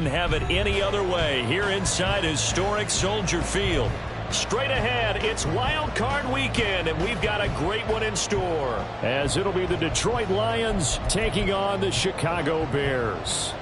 wouldn't have it any other way here inside historic Soldier Field. Straight ahead, it's Wild Card Weekend, and we've got a great one in store, as it'll be the Detroit Lions taking on the Chicago Bears.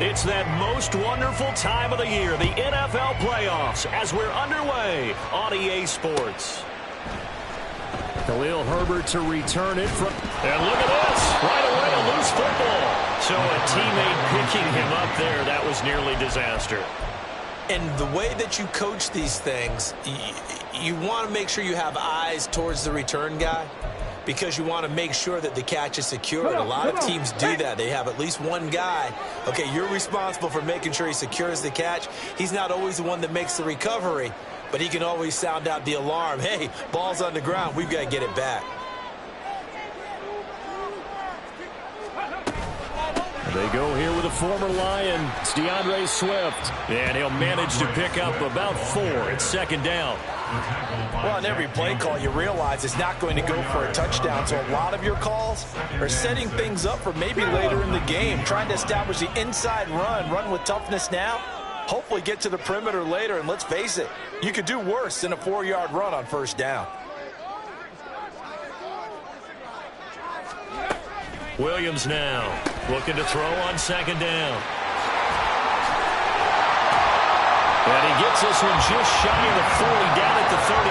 It's that most wonderful time of the year, the NFL playoffs, as we're underway on EA Sports. Khalil Herbert to return it from... And look at this! Right away, a loose football. So a teammate picking him up there, that was nearly disaster. And the way that you coach these things, you want to make sure you have eyes towards the return guy, because you want to make sure that the catch is secured. A lot of teams do that. They have at least one guy. Okay, you're responsible for making sure he secures the catch. He's not always the one that makes the recovery, but he can always sound out the alarm. Hey, ball's on the ground. We've got to get it back. They go here with a former Lion. It's DeAndre Swift. And he'll manage to pick up about 4 at second down. Well, on every play call, you realize it's not going to go for a touchdown. So a lot of your calls are setting things up for maybe later in the game, trying to establish the inside run with toughness now, hopefully get to the perimeter later. And let's face it, you could do worse than a 4-yard run on first down. Williams now looking to throw on second down. And he gets this one just shy of the 40, down at the 39.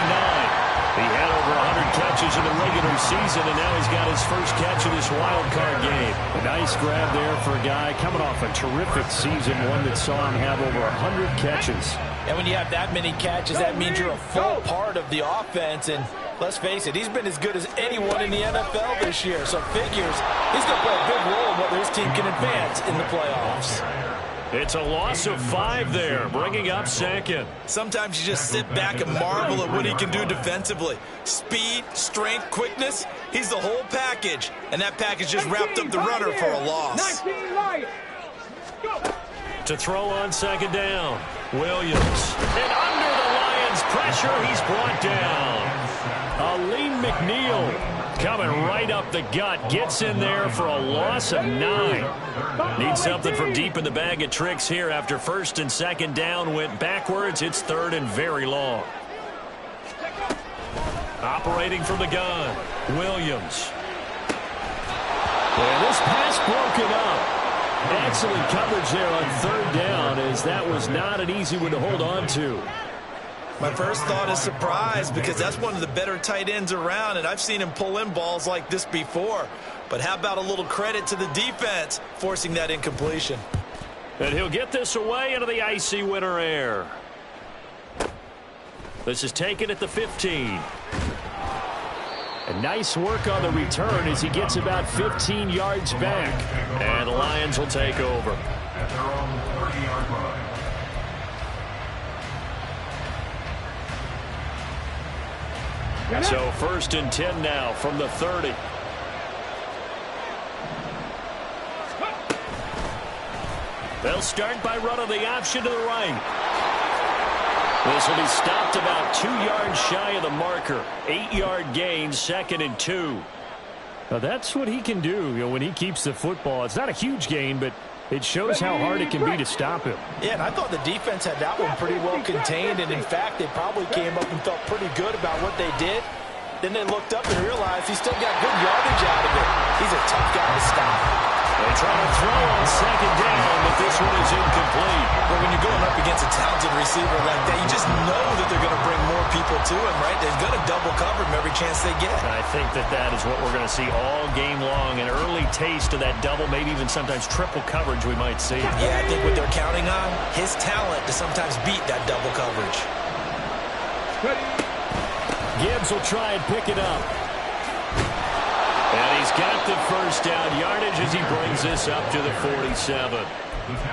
He had over 100 catches in the regular season, and now he's got his first catch of this wild card game. A nice grab there for a guy coming off a terrific season, one that saw him have over 100 catches. And when you have that many catches, that means you're a full part of the offense. And let's face it, he's been as good as anyone in the NFL this year. So figures he's going to play a big role in whether his team can advance in the playoffs. It's a loss of 5 there, bringing up second. Sometimes you just sit back and marvel at what he can do defensively. Speed, strength, quickness, he's the whole package. And that package just wrapped up the runner for a loss. To throw on second down, Williams. And under the Lions' pressure, he's brought down. Aleem McNeil coming right up the gut, gets in there for a loss of 9. Needs something from deep in the bag of tricks here after first and second down went backwards. It's third and very long. Operating from the gun, Williams. And this pass broken up. Excellent coverage there on third down, as that was not an easy one to hold on to. My first thought is surprise, because that's one of the better tight ends around, and I've seen him pull in balls like this before. But how about a little credit to the defense forcing that incompletion? And he'll get this away into the icy winter air. This is taken at the 15. And nice work on the return as he gets about 15 yards back. And the Lions will take over. At their own 30-yard line. So first and 10 now from the 30. They'll start by running the option to the right. This will be stopped about 2 yards shy of the marker. 8-yard gain, second and 2. Now that's what he can do, when he keeps the football. It's not a huge gain, but it shows how hard it can be to stop him. Yeah, and I thought the defense had that one pretty well contained, and in fact, they probably came up and felt pretty good about what they did. Then they looked up and realized he still got good yardage out of it. He's a tough guy to stop. They try to throw on second down, but this one is incomplete. But when you're going up against a talented receiver like that, you just know that they're going to bring more people to him, right? They're going to double cover him every chance they get. I think that is what we're going to see all game long. An early taste of that double, maybe even sometimes triple coverage we might see. Yeah, I think what they're counting on, his talent to sometimes beat that double coverage. Gibbs will try and pick it up. And he's got the first down yardage as he brings this up to the 47.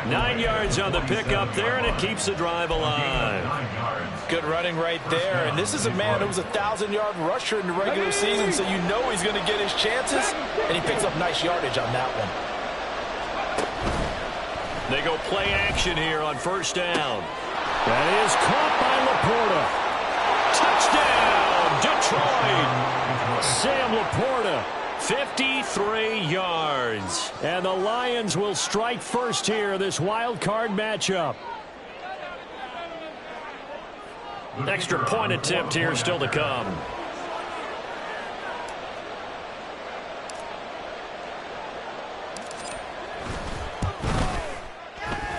9 yards on the pickup there, and it keeps the drive alive. Good running right there. And this is a man who was a 1,000-yard rusher in the regular season, so you know he's going to get his chances. And he picks up nice yardage on that one. They go play action here on first down. That is caught by Laporta. Touchdown, Detroit. Sam Laporta, 53 yards. And the Lions will strike first here, this wild card matchup. Extra point attempt here still to come.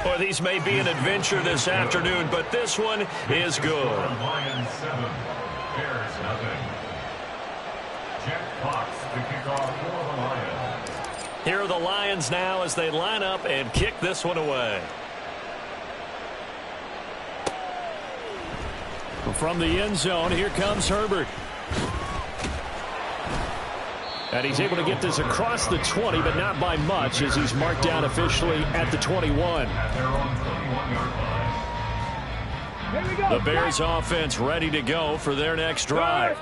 Well, these may be an adventure this afternoon, but this one is good. Lions 7, Bears nothing. Jack Fox to kick off for the Lions. Here are the Lions now as they line up and kick this one away. From the end zone, here comes Herbert. And he's able to get this across the 20, but not by much, as he's marked down officially at the 21. The Bears offense ready to go for their next drive.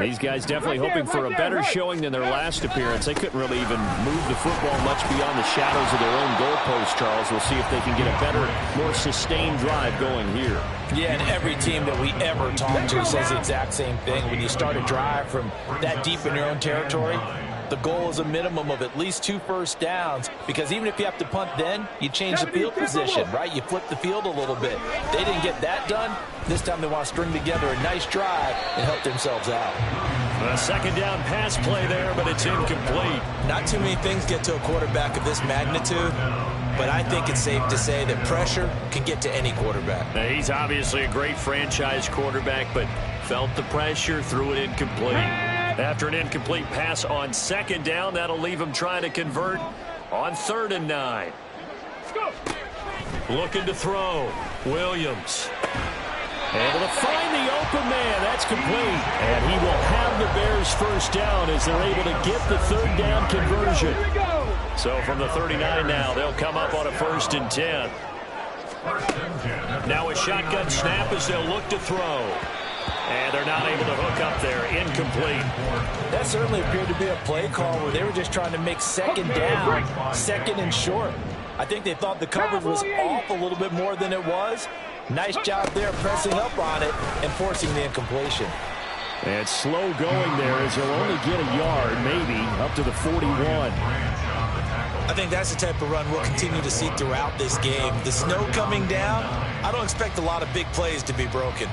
These guys definitely hoping for a better showing than their last appearance. They couldn't really even move the football much beyond the shadows of their own goalpost, Charles. We'll see if they can get a better, more sustained drive going here. Yeah, and every team that we ever talk to says the exact same thing. When you start a drive from that deep in your own territory, the goal is a minimum of at least 2 first downs, because even if you have to punt then, you change the field position, right? You flip the field a little bit. They didn't get that done. This time they want to string together a nice drive and help themselves out. A second down pass play there, but it's incomplete. Not too many things get to a quarterback of this magnitude, but I think it's safe to say that pressure can get to any quarterback. Now, he's obviously a great franchise quarterback, but felt the pressure, threw it incomplete. After an incomplete pass on second down, that'll leave him trying to convert on 3rd and 9. Looking to throw. Williams. Able to find the open man. That's complete. And he will have the Bears first down as they're able to get the 3rd down conversion. So from the 39 now, they'll come up on a 1st and 10. Now a shotgun snap as they'll look to throw. And they're not able to hook up there. Incomplete. That certainly appeared to be a play call where they were just trying to make second down, 2nd and short. I think they thought the coverage was off a little bit more than it was. Nice job there pressing up on it and forcing the incompletion. And slow going there as he'll only get a yard, maybe, up to the 41. I think that's the type of run we'll continue to see throughout this game. The snow coming down, I don't expect a lot of big plays to be broken.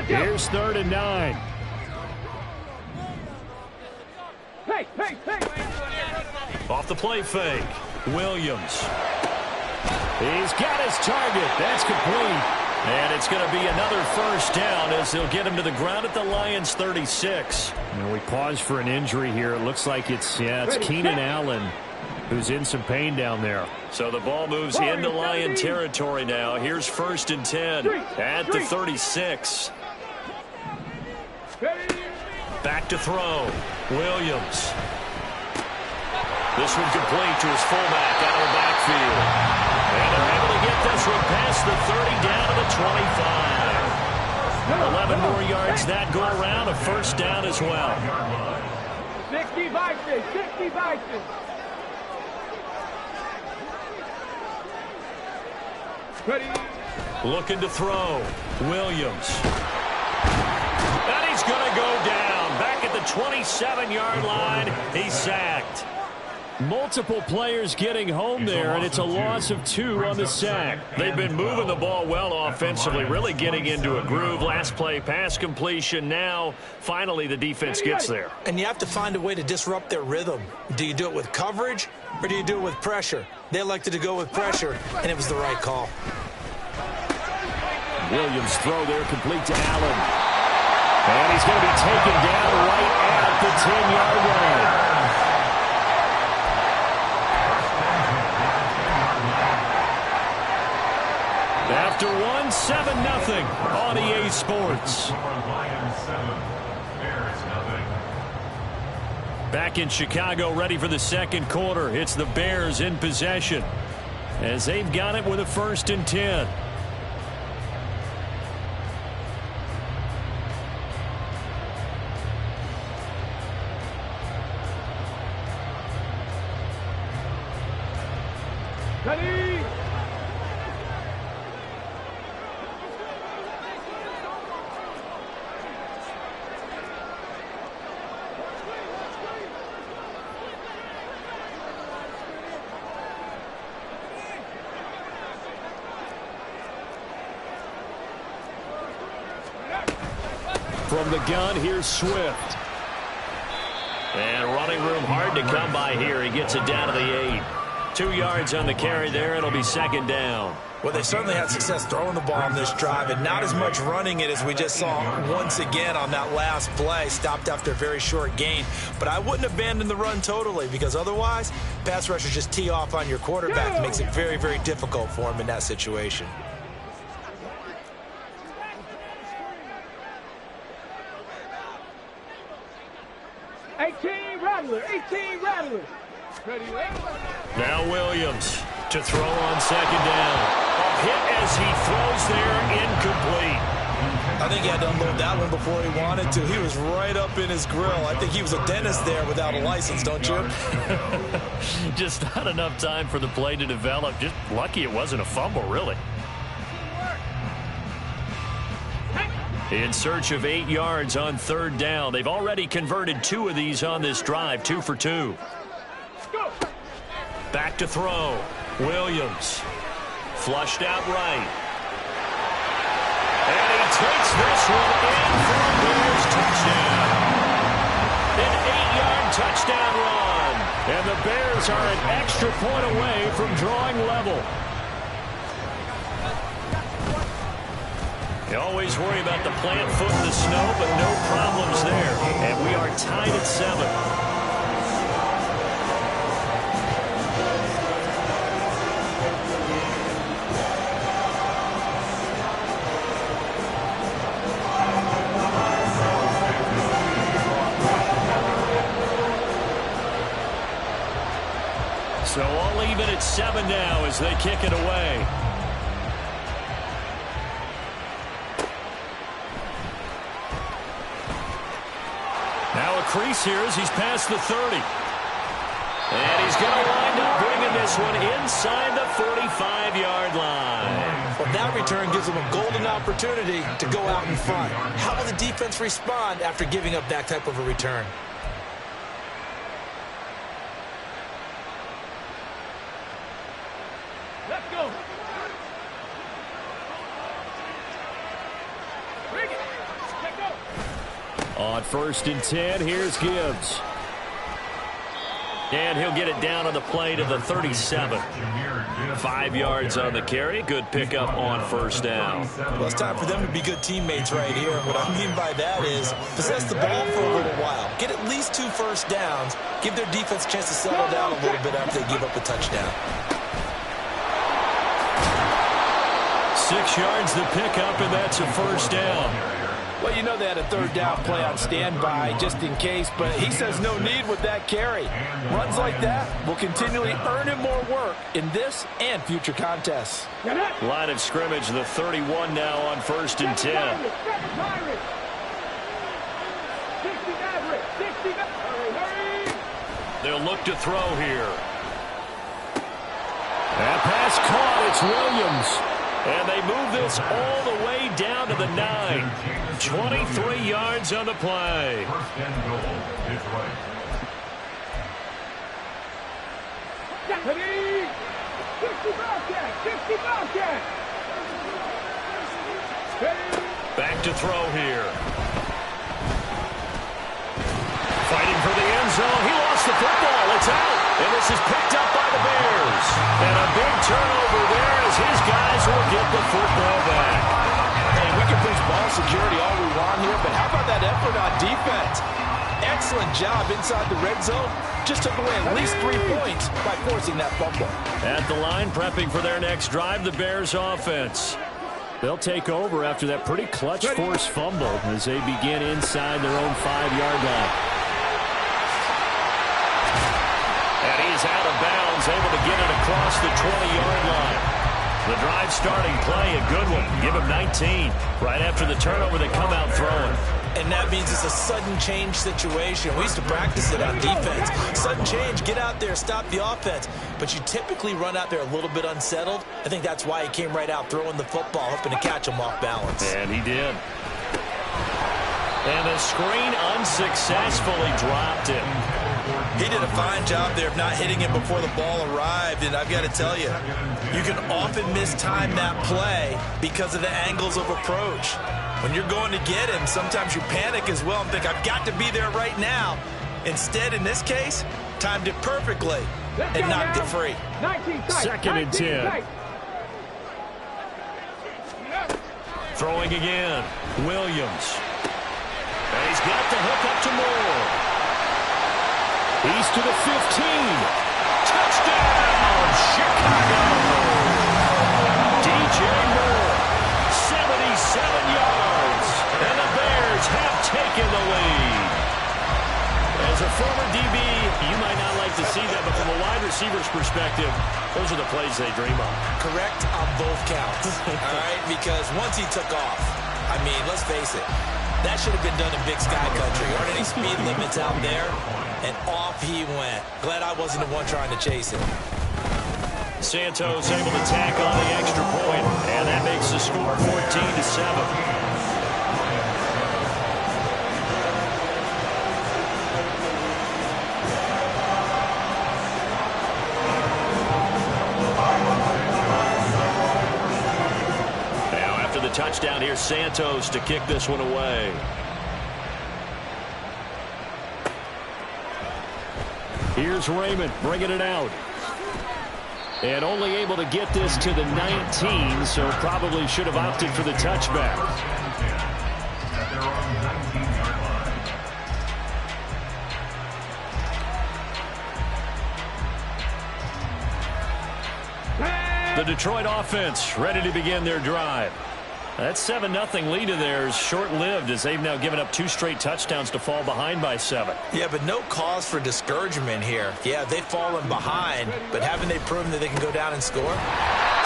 Here's 3rd and 9. Off the play fake. Williams. He's got his target. That's complete. And it's going to be another first down as they'll get him to the ground at the Lions 36. And we pause for an injury here. It looks like it's Keenan Allen who's in some pain down there. So the ball moves into Lion territory now. Here's 1st and 10 at the 36. Back to throw. Williams. This one complete to his fullback out of the backfield. And they're able to get this one past the 30 down to the 25. 11 more yards that go around. A first down as well. 60 Vikings, 60 Vikings. Looking to throw. Williams. And he's going to go down. Back at the 27-yard line. He's sacked. Multiple players getting home there, and it's a loss of 2 on the sack. They've been moving the ball well offensively, really getting into a groove. Last play, pass completion. Now, finally, the defense gets there. And you have to find a way to disrupt their rhythm. Do you do it with coverage, or do you do it with pressure? They elected to go with pressure, and it was the right call. Williams throw there, complete to Allen. And he's going to be taken down right at the 10-yard line. After 1, 7-0 on EA Sports. Lions 7, Bears nothing. Back in Chicago, ready for the second quarter. It's the Bears in possession as they've got it with a 1st and 10. Ready. From the gun, here's Swift. And running room hard to come by here. He gets it down to the 8. 2 yards on the carry there. It'll be 2nd down. Well, they certainly had success throwing the ball on this drive and not as much running it as we just saw once again on that last play. Stopped after a very short gain. But I wouldn't abandon the run totally because otherwise, pass rushers just tee off on your quarterback. It makes it very, very difficult for him in that situation. Ready. Now Williams to throw on 2nd down. A hit as he throws there, incomplete. I think he had to unload that one before he wanted to. He was right up in his grill. I think he was a dentist there without a license, don't you? Just not enough time for the play to develop. Just lucky it wasn't a fumble, really. In search of 8 yards on 3rd down. They've already converted 2 of these on this drive, 2 for 2. Back to throw. Williams. Flushed out right. And he takes this one in for a Bears touchdown. An 8-yard touchdown run. And the Bears are an extra point away from drawing level. You always worry about the plant foot in the snow, but no problems there. And we are tied at 7. So all even at 7 now as they kick it away. Now a crease here as he's past the 30. And he's going to wind up bringing this one inside the 45-yard line. Well, that return gives them a golden opportunity to go out in front. How will the defense respond after giving up that type of a return? Let's go. Bring it. Let's go. On 1st and 10, here's Gibbs. And he'll get it down on the play to the 37. 5 yards on the carry. Good pickup on 1st down. Well, it's time for them to be good teammates right here. What I mean by that is possess the ball for a little while. Get at least 2 first downs. Give their defense a chance to settle down a little bit after they give up a touchdown. 6 yards the pickup, and that's a 1st down. Well, you know they had a 3rd down play on standby just in case, but he says no need with that carry. Runs like that will continually earn him more work in this and future contests. Line of scrimmage, the 31 now on 1st and 10. They'll look to throw here. That pass caught. It's Williams. And they move this all the way down to the 9. 23 yards on the play. 1st and goal, Detroit. Ready? 60 Bobcat. 60 Bobcat. Back to throw here. Fighting for the end zone. He lost the football. It's out. And this is picked up by the Bears. And a big turnover there as his guys will get the football back. Hey, we can preach ball security all we want here, but how about that effort on defense? Excellent job inside the red zone. Just took away at least 3 points by forcing that fumble. At the line, prepping for their next drive, the Bears offense. They'll take over after that pretty clutch forced fumble as they begin inside their own 5-yard line. is out of bounds, able to get it across the 20-yard line. The drive starting play, a good one. Give him 19. Right after the turnover, they come out throwing. And that means it's a sudden change situation. We used to practice it on defense. Sudden change, get out there, stop the offense. But you typically run out there a little bit unsettled. I think that's why he came right out throwing the football, hoping to catch him off balance. And he did. And the screen unsuccessfully dropped him. He did a fine job there of not hitting him before the ball arrived, and I've got to tell you, you can often mistime that play because of the angles of approach. When you're going to get him, sometimes you panic as well and think, I've got to be there right now. Instead, in this case, timed it perfectly and knocked it free. 2nd and 10. Throwing again. Williams. And he's got the hook up to Moore. He's to the 15. Touchdown, Chicago. DJ Moore, 77 yards. And the Bears have taken the lead. As a former DB, you might not like to see that, but from a wide receiver's perspective, those are the plays they dream of. Correct on both counts, all right? Because once he took off, I mean, let's face it, that should have been done in Big Sky Country. There aren't any speed limits out there, and off he went. Glad I wasn't the one trying to chase him. Santos able to tack on the extra point, and that makes the score 14-7. Touchdown here, Santos to kick this one away. Here's Raymond bringing it out. And only able to get this to the 19, so probably should have opted for the touchback. The Detroit offense ready to begin their drive. That 7-0 lead of theirs short-lived as they've now given up 2 straight touchdowns to fall behind by 7. Yeah, but no cause for discouragement here. Yeah, they've fallen behind, but haven't they proven that they can go down and score?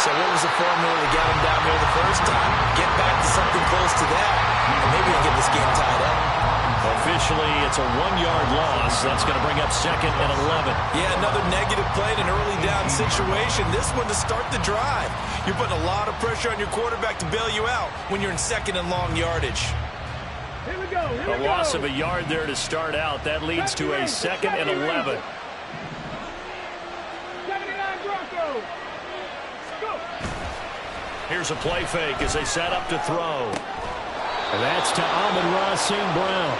So what was the formula to get them down there the first time? Get back to something close to that, and maybe we can get this game tied up. Officially, it's a 1-yard loss. That's going to bring up 2nd and 11. Yeah, another negative play in an early down situation. This one to start the drive. You're putting a lot of pressure on your quarterback to bail you out when you're in 2nd and long yardage. Here we go. A loss of a yard there to start out. That leads to a 2nd and 11. 79 Broncos. Go. Here's a play fake as they set up to throw. And that's to Amon-Ra St. Brown.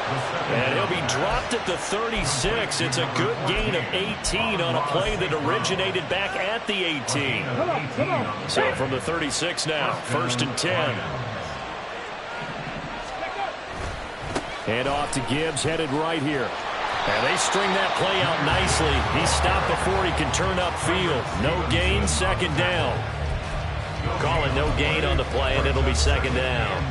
And he'll be dropped at the 36. It's a good gain of 18 on a play that originated back at the 18. Come on. So from the 36 now, 1st and 10. Hand off to Gibbs, headed right here. And they string that play out nicely. He's stopped before he can turn upfield. No gain, 2nd down. Call it no gain on the play, and it'll be 2nd down.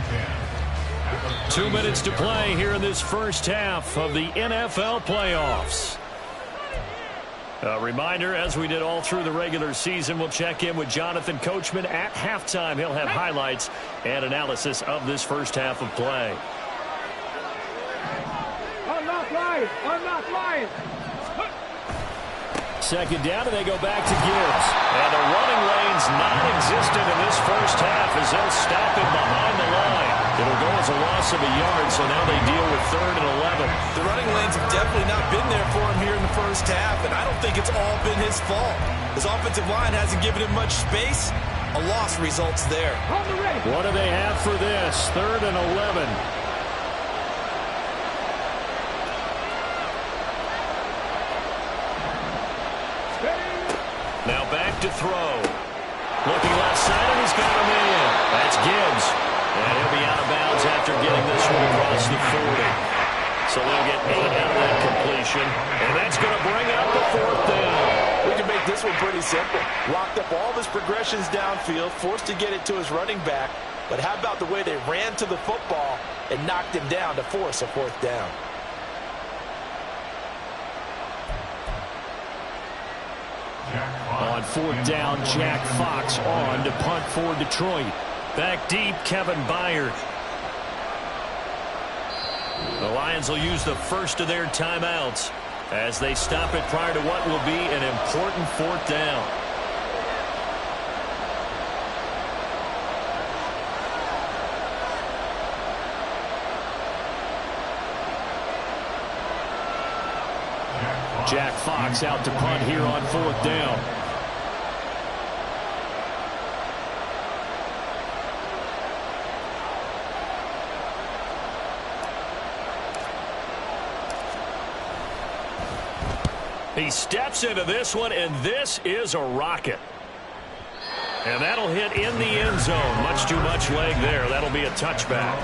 2 minutes to play here in this first half of the NFL playoffs. A reminder, as we did all through the regular season, we'll check in with Jonathan Coachman at halftime. He'll have highlights and analysis of this first half of play. Unlock Lions. Unlock Lions. 2nd down, and they go back to Gibbs. And the running lane's non-existent in this first half as they'll stop him behind the line. It'll go as a loss of a yard, so now they deal with 3rd and 11. The running lanes have definitely not been there for him here in the first half, and I don't think it's all been his fault. His offensive line hasn't given him much space. A loss results there. What do they have for this? 3rd and 11. Now back to throw. Looking left side, and he's got him in. That's Gibbs. And he'll be out of bounds after getting this one across the 40. So they'll get 8 out of that completion. And that's going to bring up the 4th down. We can make this one pretty simple. Locked up all of his progressions downfield, forced to get it to his running back. But how about the way they ran to the football and knocked him down to force a 4th down? On fourth down, Jack Fox on to punt for Detroit. Back deep, Kevin Byard. The Lions will use the first of their timeouts as they stop it prior to what will be an important fourth down. Jack Fox out to punt here on fourth down. He steps into this one, and this is a rocket. And that'll hit in the end zone. Much too much leg there. That'll be a touchback.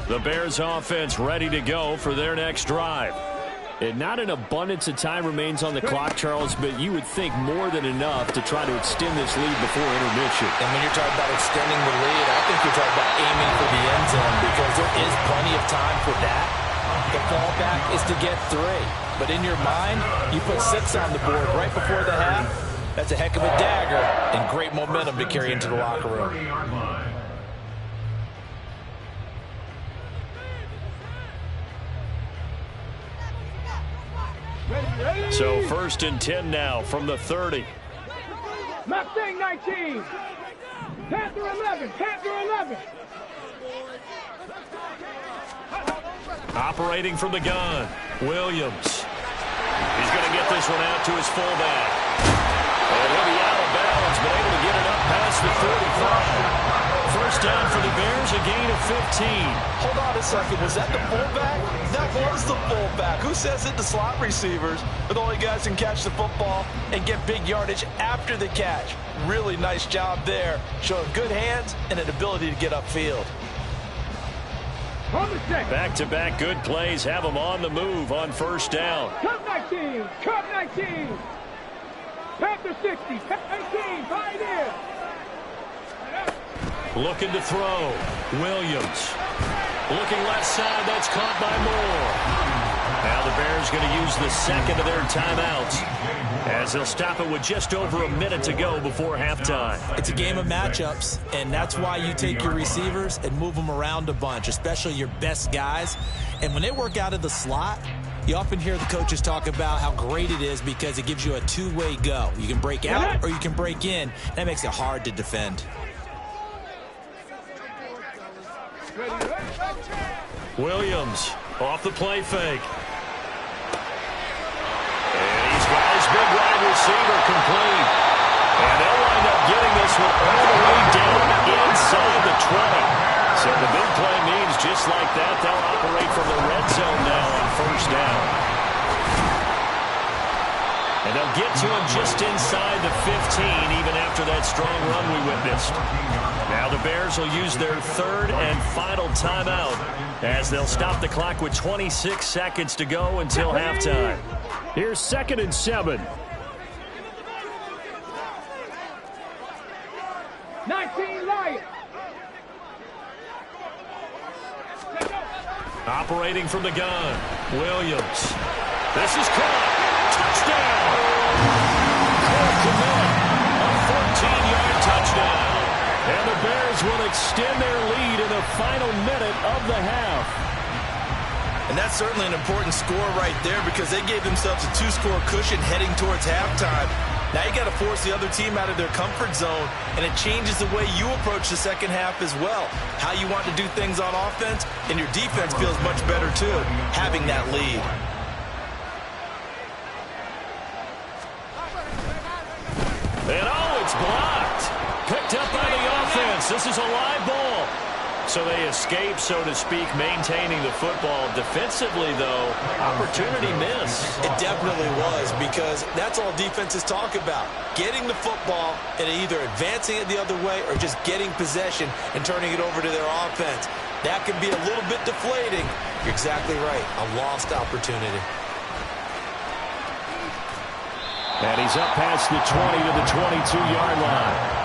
The Bears offense ready to go for their next drive. And not an abundance of time remains on the clock, Charles, but you would think more than enough to try to extend this lead before intermission. And when you're talking about extending the lead, I think you're talking about aiming for the end zone because there is plenty of time for that. The fallback is to get 3. But in your mind, you put 6 on the board right before the half. That's a heck of a dagger and great momentum to carry into the locker room. So 1st and 10 now from the 30. Mustang 19. Panther 11. Panther 11. Operating from the gun, Williams. He's going to get this one out to his fullback. And he'll be out of bounds, but able to get it up past the 35. First down for the Bears, a gain of 15. Hold on a second. Was that the fullback? That was the fullback. Who says it? The slot receivers are the only guys who can catch the football and get big yardage after the catch. Really nice job there, showing good hands and an ability to get upfield. Back-to-back good plays have them on the move on first down. Cup 19. Cup 19. Panther 60. 18. Right in. Looking to throw. Williams. Looking left side. That's caught by Moore. Now the Bears going to use the second of their timeouts as they'll stop it with just over a minute to go before halftime. It's a game of matchups, and that's why you take your receivers and move them around a bunch, especially your best guys. And when they work out of the slot, you often hear the coaches talk about how great it is because it gives you a two-way go. You can break out or you can break in. That makes it hard to defend. Williams off the play fake. And he's got his big wide receiver complete. And they'll wind up getting this one all the way down inside the 20. So the big play means just like that, they'll operate from the red zone now on first down. And they'll get to him just inside the 15, even after that strong run we witnessed. Now the Bears will use their third and final timeout as they'll stop the clock with 26 seconds to go until halftime. Here's 2nd and 7. 19 Lions. Operating from the gun, Williams. This is caught. Touchdown! Cole Kmet, a 14-yard touchdown. And the Bears will extend their lead in the final minute of the half. And that's certainly an important score right there because they gave themselves a 2-score cushion heading towards halftime. Now you got to force the other team out of their comfort zone, and it changes the way you approach the second half as well. How you want to do things on offense, and your defense feels much better too, having that lead. And it's blocked. Picked up by the offense. This is a live ball. So they escape, so to speak, maintaining the football. Defensively, though, opportunity miss. It definitely was because that's all defenses talk about. Getting the football and either advancing it the other way or just getting possession and turning it over to their offense. That can be a little bit deflating. You're exactly right. A lost opportunity. And he's up past the 20 to the 22-yard line.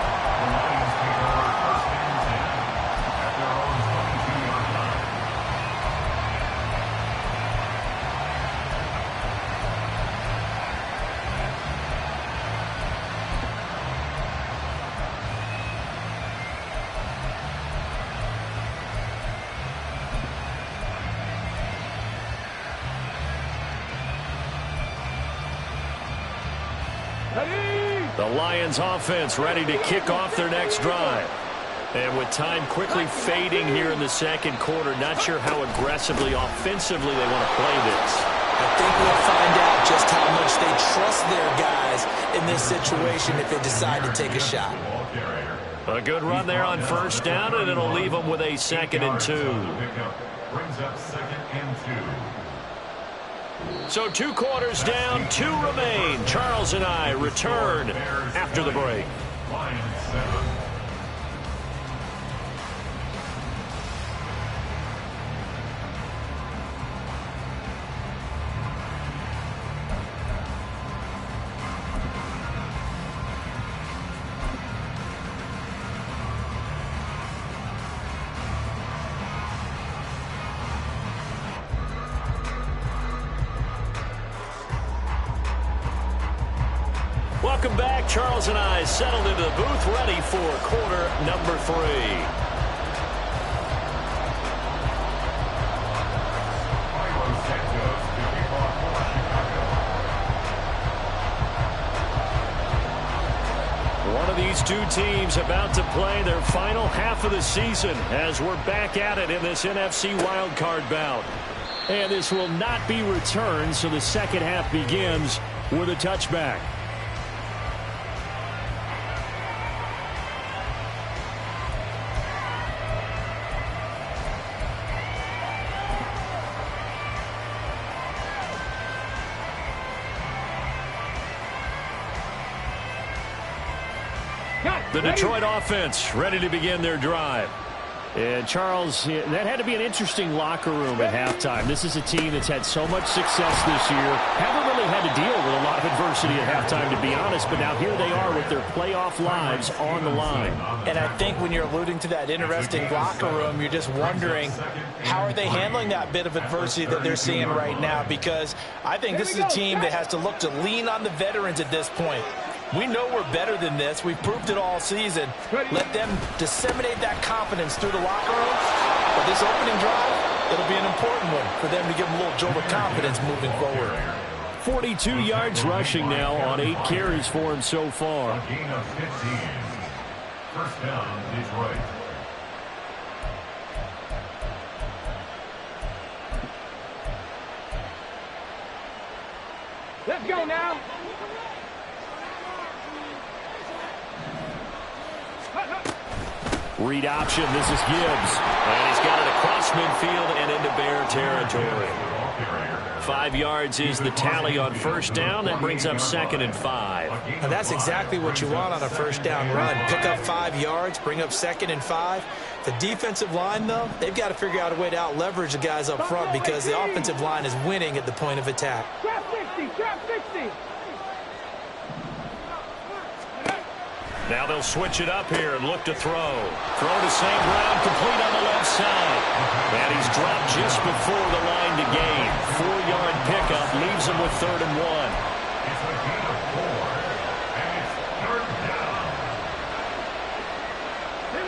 The Lions offense ready to kick off their next drive. And with time quickly fading here in the second quarter, not sure how aggressively, offensively they want to play this. I think we'll find out just how much they trust their guys in this situation if they decide to take a shot. A good run there on first down, and it'll leave them with a 2nd and 2. Brings up 2nd and 2. So 2 quarters down, 2 remain. Charles and I return after the break. Lions 7. Welcome back. Charles and I settled into the booth, ready for quarter number 3. One of these two teams about to play their final half of the season as we're back at it in this NFC wildcard bout. And this will not be returned, so the second half begins with a touchback. The Detroit offense ready to begin their drive. And Charles, that had to be an interesting locker room at halftime. This is a team that's had so much success this year. Haven't really had to deal with a lot of adversity at halftime, to be honest. But now here they are with their playoff lives on the line. And I think when you're alluding to that interesting locker room, you're just wondering how are they handling that bit of adversity that they're seeing right now? Because I think this is a team that has to look to lean on the veterans at this point. We know we're better than this. We've proved it all season. Let them disseminate that confidence through the locker room. But this opening drive, it'll be an important one for them to give them a little jolt of confidence moving forward. 42 yards rushing now on 8 carries for him so far. Gain of 15. First down, Detroit. Let's go now. Read option. This is Gibbs. And he's got it across midfield and into Bear territory. 5 yards is the tally on first down. That brings up 2nd and 5. Now that's exactly what you want on a first down run. Pick up 5 yards, bring up 2nd and 5. The defensive line, though, they've got to figure out a way to out-leverage the guys up front because the offensive line is winning at the point of attack. Trap 60, trap 60. Now they'll switch it up here and look to throw. Throw to St. Brown, complete on the left side. And he's dropped just before the line to gain. 4-yard pickup leaves him with 3rd and 1. It's a gain of 4, and it's 3rd down.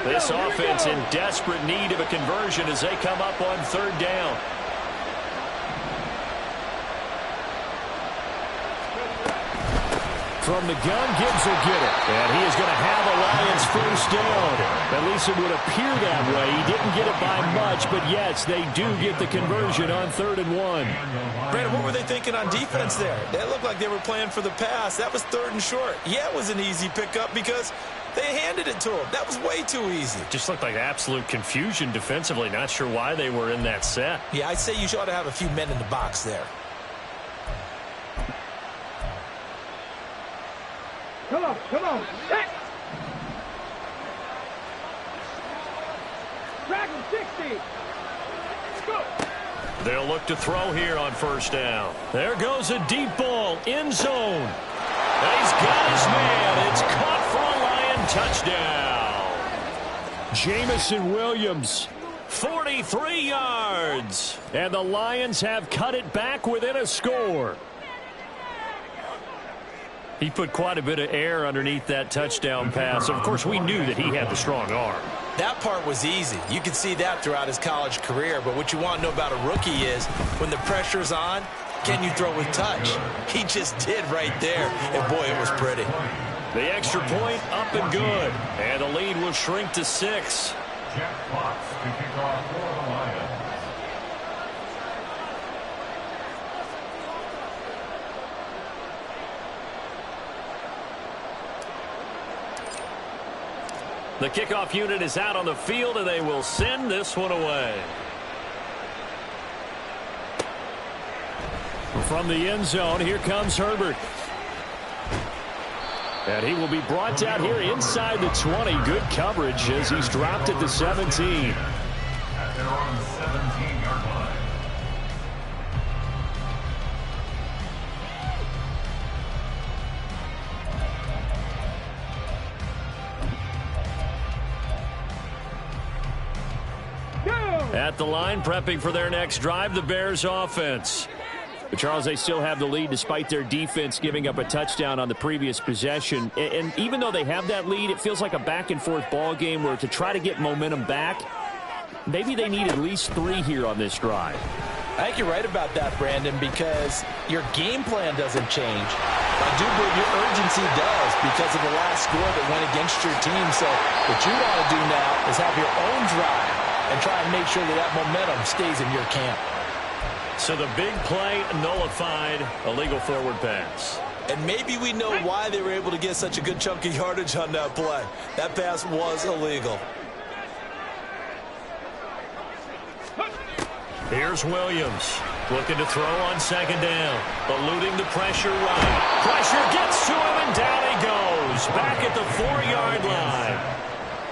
This offense in desperate need of a conversion as they come up on 3rd down. From the gun, Gibbs will get it. And he is going to have a Lions first down. At least it would appear that way. He didn't get it by much, but yes, they do get the conversion on 3rd and 1. Brandon, what were they thinking on defense there? That looked like they were playing for the pass. That was 3rd and short. Yeah, it was an easy pickup because they handed it to him. That was way too easy. Just looked like absolute confusion defensively. Not sure why they were in that set. Yeah, I'd say you ought to have a few men in the box there. Come on, come on. Dragon 60. Go. They'll look to throw here on first down. There goes a deep ball, end zone. And he's got his man. It's caught for a Lion touchdown. Jamison Williams, 43 yards. And the Lions have cut it back within a score. He put quite a bit of air underneath that touchdown pass. Of course, we knew that he had the strong arm. That part was easy. You can see that throughout his college career. But what you want to know about a rookie is when the pressure's on, can you throw with touch? He just did right there. And, boy, it was pretty. The extra point up and good. And the lead will shrink to 6. Jeff Fox to kick off for the Lions. The kickoff unit is out on the field, and they will send this one away. From the end zone, here comes Herbert. And he will be brought down here inside the 20. Good coverage as he's dropped at the 17. At their own 17-yard line. At the line, prepping for their next drive, the Bears offense. But Charles, they still have the lead despite their defense giving up a touchdown on the previous possession. And even though they have that lead, it feels like a back-and-forth ball game where to try to get momentum back, maybe they need at least 3 here on this drive. I think you're right about that, Brandon, because your game plan doesn't change. I do believe your urgency does because of the last score that went against your team. So what you want to do now is have your own drive and try and make sure that that momentum stays in your camp. So the big play nullified, a legal forward pass. And maybe we know why they were able to get such a good chunk of yardage on that play. That pass was illegal. Here's Williams looking to throw on second down. Eluding the pressure right. Pressure gets to him, and down he goes. Back at the 4-yard line.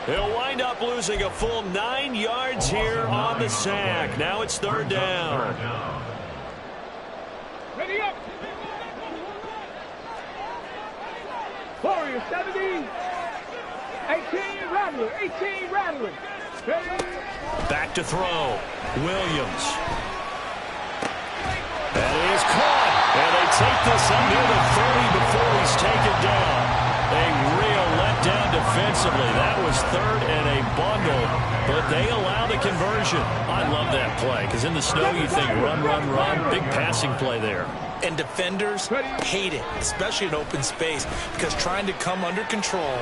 He'll wind up losing a full 9 yards here on the sack. Now it's 3rd down. Ready up. Warrior 70. 18 Rattler. 18 Rattler. Ready. Back to throw. Williams. That is caught. And they take this up near the 30 before he's taken down. A real letdown defensively. That was 3rd and a bundle, but they allow the conversion. I love that play because in the snow you think run, run, run. Big passing play there. And defenders hate it, especially in open space, because trying to come under control.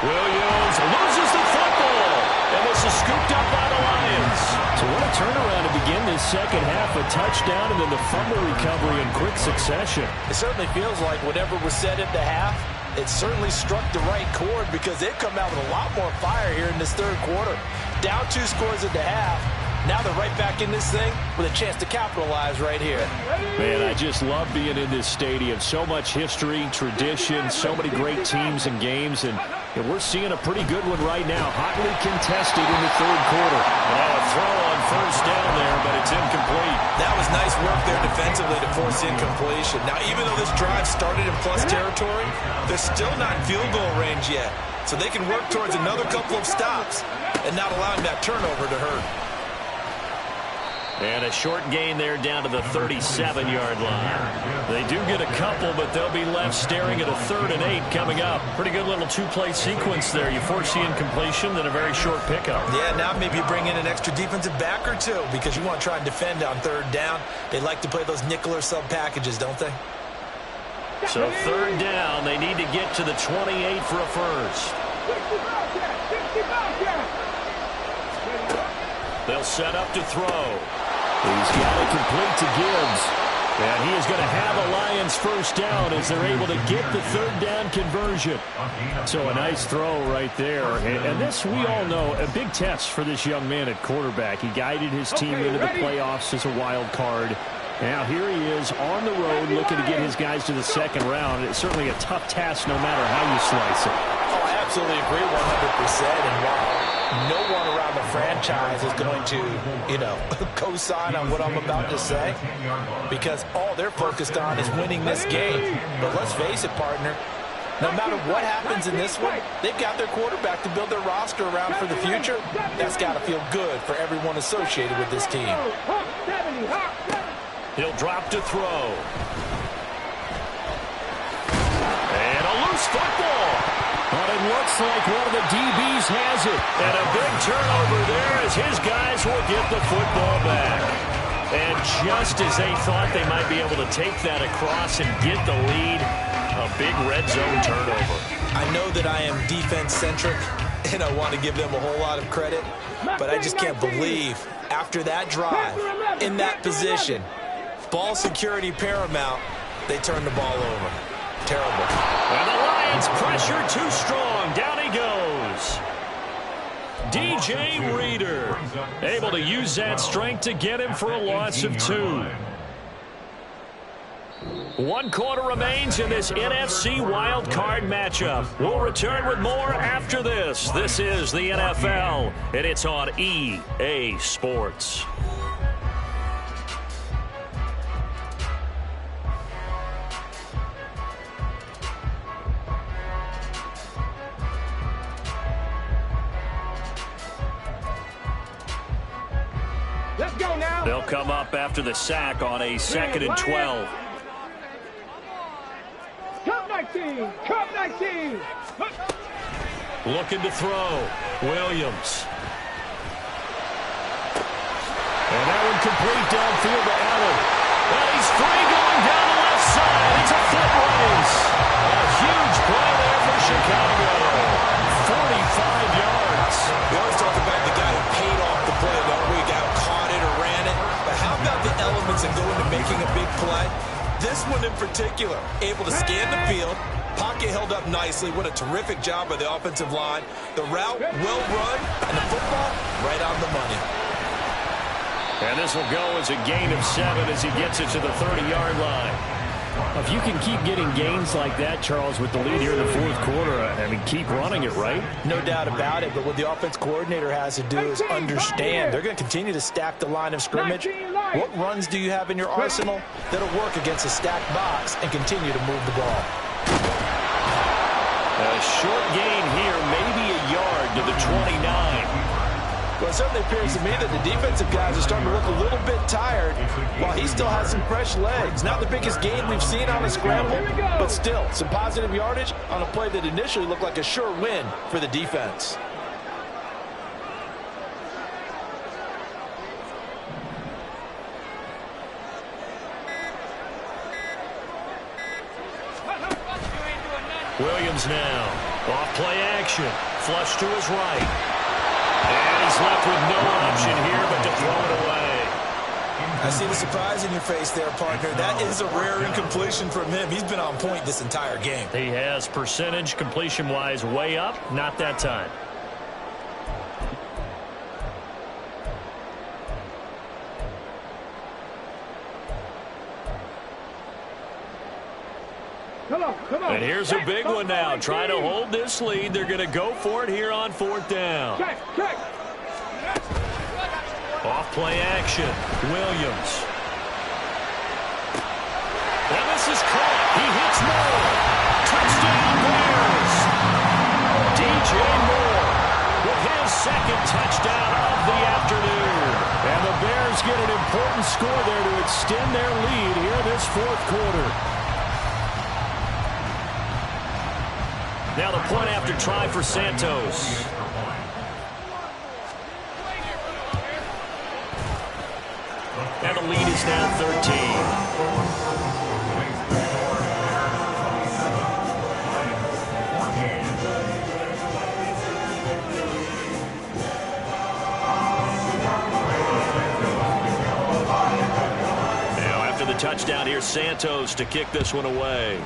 Williams loses the football, and this is scooped up by the Lions. So what a turnaround to begin this second half. A touchdown and then the fumble recovery in quick succession. It certainly feels like whatever was said at the half, it certainly struck the right chord because they've come out with a lot more fire here in this 3rd quarter. Down 2 scores at the half. Now they're right back in this thing with a chance to capitalize right here. Man, I just love being in this stadium. So much history, tradition, so many great teams and games, and we're seeing a pretty good one right now. Hotly contested in the 3rd quarter. Now a throw on 1st down there, but it's incomplete. That was nice work there defensively to force incompletion. Now, even though this drive started in plus territory, they're still not in field goal range yet. So they can work towards another couple of stops and not allowing that turnover to hurt. And a short gain there down to the 37-yard line. They do get a couple, but they'll be left staring at a 3rd and 8 coming up. Pretty good little 2-play sequence there. You force the incompletion, then a very short pickup. Yeah, now maybe you bring in an extra defensive back or 2 because you want to try and defend on 3rd down. They like to play those nickel or sub packages, don't they? So 3rd down, they need to get to the 28 for a first. They'll set up to throw. He's got it complete to Gibbs. And he is going to have a Lions first down as they're able to get the 3rd down conversion. So a nice throw right there. And this, we all know, a big test for this young man at quarterback. He guided his team into the playoffs as a wild card. Now here he is on the road looking to get his guys to the 2nd round. It's certainly a tough task no matter how you slice it. Oh, I absolutely agree 100%. And wow. no one around the franchise is going to, co-sign on what I'm about to say, because all they're focused on is winning this game. But let's face it, partner, no matter what happens in this one, they've got their quarterback to build their roster around for the future. That's got to feel good for everyone associated with this team. He'll drop to throw. And a loose football. But it looks like one of the DBs has it. And a big turnover there as his guys will get the football back. And just as they thought they might be able to take that across and get the lead, a big red zone turnover. I know that I am defense-centric, and I want to give them a whole lot of credit, but I just can't believe after that drive, in that position, ball security paramount, they turn the ball over. Terrible. And the Lions pressure too strong. Down he goes. DJ Reader able to use that strength to get him for a loss of 2. 1 quarter remains in this NFC wildcard matchup. We'll return with more after this. This is the NFL, and it's on EA Sports. Let's go now. They'll come up after the sack on a 2nd and 12. Cup 19. Cup 19. Looking to throw. Williams. And that one complete downfield to Allen. And he's free going down the left side. It's a foot race. A huge play there for Chicago. 45 yards. We always talk about the guy who paid off the play, don't we? Got caught it or ran it. But how about the elements that go into making a big play? This one in particular, able to scan the field, pocket held up nicely. What a terrific job by the offensive line. The route, well run, and the football, right on the money. And this will go as a gain of 7 as he gets it to the 30-yard line. If you can keep getting gains like that, Charles, with the lead here in the 4th quarter, I mean, keep running it, right? No doubt about it, but what the offense coordinator has to do is understand. They're going to continue to stack the line of scrimmage. What runs do you have in your arsenal that'll work against a stacked box and continue to move the ball? A short gain here, maybe a yard to the 29. Well, it certainly appears to me that the defensive guys are starting to look a little bit tired while he still has some fresh legs. Not the biggest gain we've seen on a scramble, but still some positive yardage on a play that initially looked like a sure win for the defense. Williams now. Off play action. Flush to his right. And he's left with no option here but to throw it away. I see the surprise in your face there, partner. That is a rare incompletion from him. He's been on point this entire game. He has percentage completion-wise way up. Not that time. Come on. And here's a big one now. Trying to hold this lead. They're going to go for it here on 4th down. Check. Off play action. Williams. And this is caught. He hits Moore. Touchdown Bears. DJ Moore with his 2nd touchdown of the afternoon. And the Bears get an important score there to extend their lead here this 4th quarter. Now the point after try for Santos. And the lead is now 13. Now after the touchdown, here's Santos to kick this one away.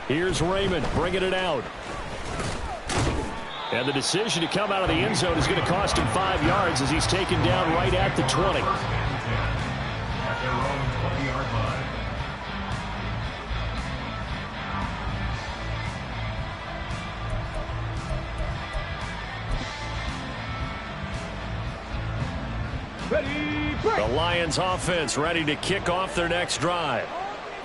Here's Raymond bringing it out. And the decision to come out of the end zone is going to cost him 5 yards as he's taken down right at the 20. At their own 20-yard line. Ready, break. The Lions offense ready to kick off their next drive.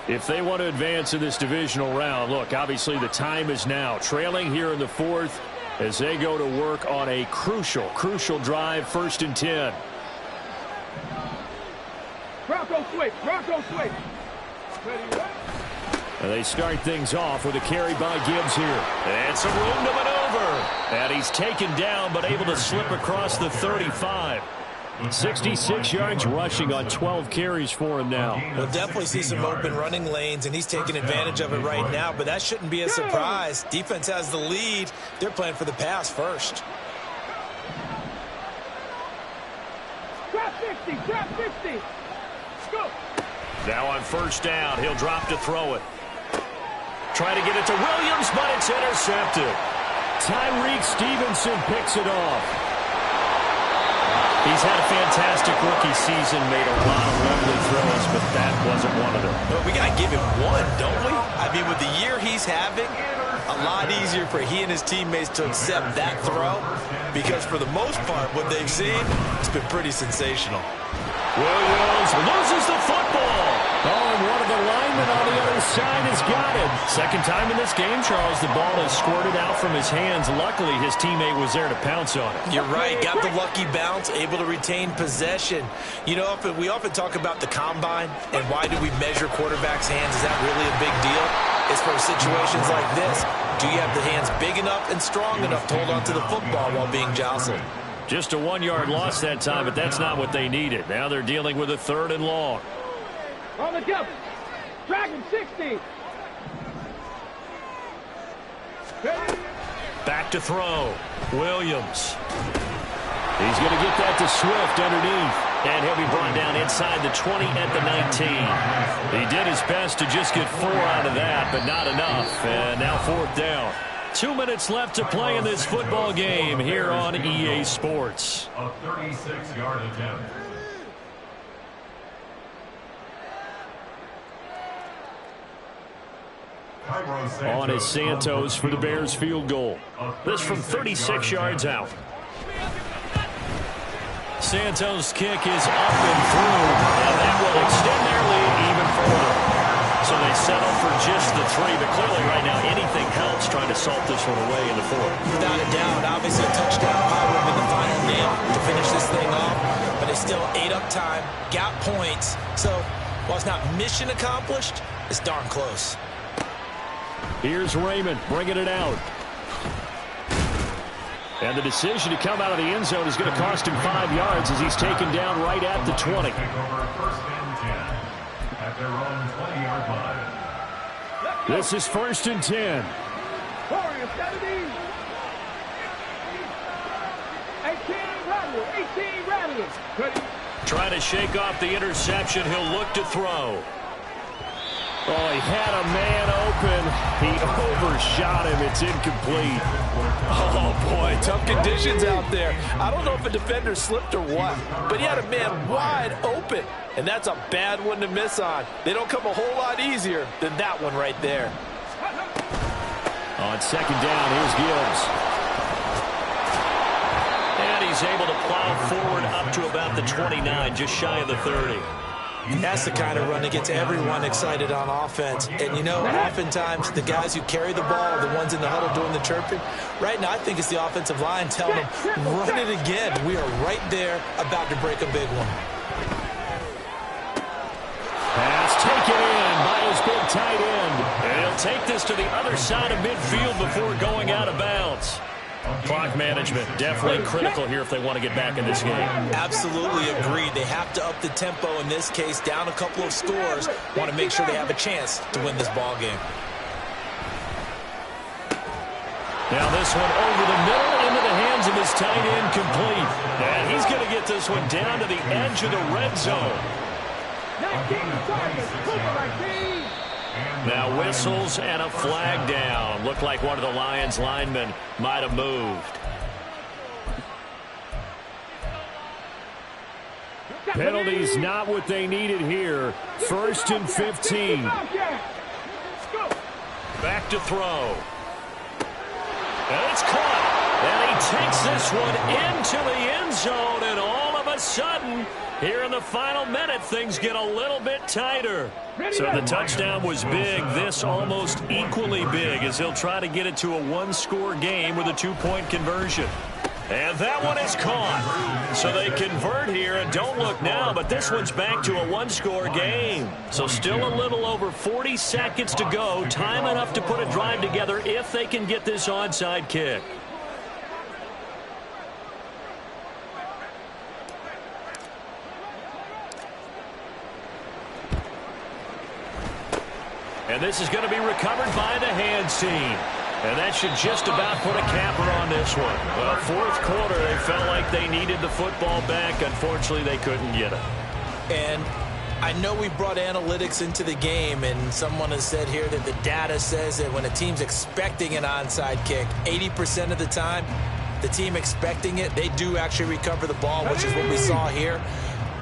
If they want to advance in this divisional round, look, obviously the time is now. Trailing here in the fourth as they go to work on a crucial drive, 1st and 10. Bronco switch. Bronco switch. Ready, And they start things off with a carry by Gibbs here. And some room to maneuver. And he's taken down but able to slip across the 35. 66 yards rushing on 12 carries for him now. We'll definitely see some open running lanes, and he's taking advantage of it right now, but that shouldn't be a surprise. Defense has the lead. They're playing for the pass first. Trap 60. Trap 60. Go. Now on 1st down, he'll drop to throw it. Try to get it to Williams, but it's intercepted. Tyreek Stevenson picks it off. He's had a fantastic rookie season, made a lot of lovely throws, but that wasn't one of them. But we got to give him one, don't we? I mean, with the year he's having, a lot easier for he and his teammates to accept that throw, because for the most part, what they've seen, it's been pretty sensational. Williams loses the football. Oh, and one of the linemen on the other side has got it. Second time in this game, Charles, the ball is squirted out from his hands. Luckily, his teammate was there to pounce on it. You're right. Got the lucky bounce, able to retain possession. You know, we often talk about the combine and why do we measure quarterbacks' hands. Is that really a big deal? It's for situations like this. Do you have the hands big enough and strong enough to hold on to the football while being jostled? Just a 1-yard loss that time, but that's not what they needed. Now they're dealing with a 3rd and long. On the double. Dragon 60. Ready. Back to throw. Williams. He's going to get that to Swift underneath. And he'll be brought down inside the 20 at the 19. He did his best to just get 4 out of that, but not enough. And now 4th down. 2 minutes left to play in this football game here on EA Sports. A 36-yard attempt. On is Santos for the Bears field goal. This from 36 yards out. Santos' kick is up and through, and that will extend their lead even further. So they settle for just the 3, but clearly right now anything helps trying to salt this one away in the 4th. Without a doubt, obviously a touchdown probably would have been the final nail to finish this thing off, but they still ate up time, got points. So while it's not mission accomplished, it's darn close. Here's Raymond bringing it out. And the decision to come out of the end zone is going to cost him 5 yards as he's taken down right at the 20. Take over 1st and 10 at their own 20-yard line. This is 1st and 10. Warriors 70. 18 Rattler. 18 Rattler. Ready. Trying to shake off the interception. He'll look to throw. Oh, he had a man open. He overshot him. It's incomplete. Oh, boy, tough conditions out there. I don't know if a defender slipped or what, but he had a man wide open, and that's a bad one to miss on. They don't come a whole lot easier than that one right there. On 2nd down, here's Gibbs. And he's able to plow forward up to about the 29, just shy of the 30. That's the kind of run that gets everyone excited on offense. And, you know, oftentimes the guys who carry the ball are the ones in the huddle doing the chirping. Right now, I think it's the offensive line telling them, run it again. We are right there about to break a big one. Pass taken in by his big tight end. And he'll take this to the other side of midfield before going out of bounds. Clock management definitely critical here if they want to get back in this game. Absolutely agreed. They have to up the tempo in this case, down a couple of scores. Want to make sure they have a chance to win this ball game. Now this one over the middle into the hands of his tight end, complete. And he's going to get this one down to the edge of the red zone. 19 targets. Cooper 19. Now whistles and a flag down. Looked like one of the Lions linemen might have moved. Penalties not what they needed here. 1st and 15. Back to throw. And it's caught. And he takes this one into the end zone, and all of a sudden, here in the final minute, things get a little bit tighter. So the touchdown was big. This almost equally big as he'll try to get it to a one-score game with a two-point conversion. And that one is caught. So they convert here, and don't look now, but this one's back to a one-score game. So still a little over 40 seconds to go. Time enough to put a drive together if they can get this onside kick. And this is going to be recovered by the hands team. And that should just about put a capper on this one. Well, fourth quarter, they felt like they needed the football back. Unfortunately, they couldn't get it. And I know we brought analytics into the game, and someone has said here that the data says that when a team's expecting an onside kick, 80% of the time, the team expecting it, they do actually recover the ball, which is what we saw here.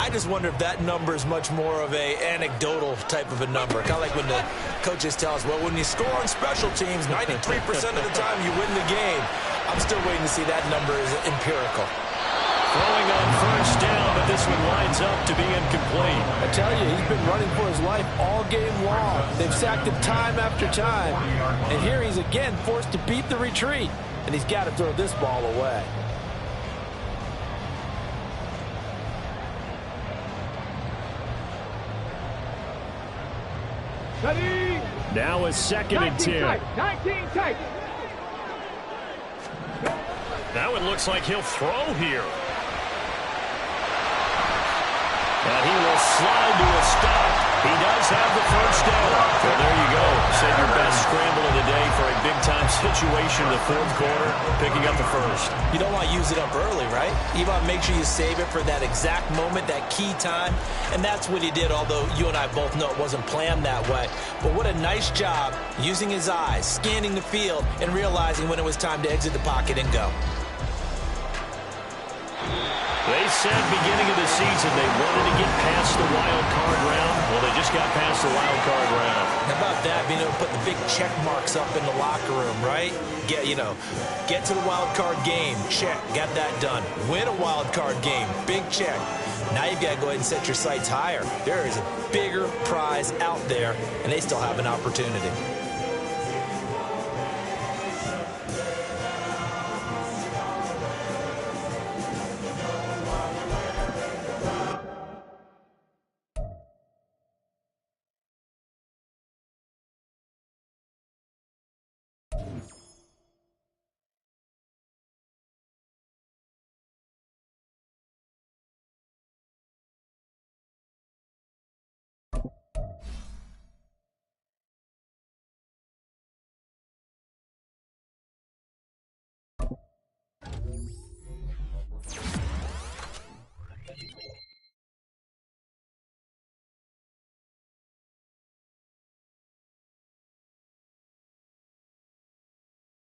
I just wonder if that number is much more of a anecdotal type of a number. Kind of like when the coaches tell us, well, when you score on special teams, 93% of the time you win the game. I'm still waiting to see that number is empirical. Throwing on first down, but this one winds up to be incomplete. I tell you, he's been running for his life all game long. They've sacked him time after time. And here he's again forced to beat the retreat. And he's got to throw this ball away. Now a second and 10. 19 tight. Now it looks like he'll throw here. And he will slide to a stop. He does have the first down. Well, there you go. Send your best scramble of the day for a big-time situation in the fourth quarter, picking up the first. You don't want to use it up early, right? You want to make sure you save it for that exact moment, that key time. And that's what he did, although you and I both know it wasn't planned that way. But what a nice job using his eyes, scanning the field, and realizing when it was time to exit the pocket and go. They said beginning of the season they wanted to get past the wild card round. Well, they just got past the wild card round. How about that, being able to put the big check marks up in the locker room, right? Get to the wild card game, check, got that done. Win a wild card game, big check. Now you've got to go ahead and set your sights higher. There is a bigger prize out there, and they still have an opportunity.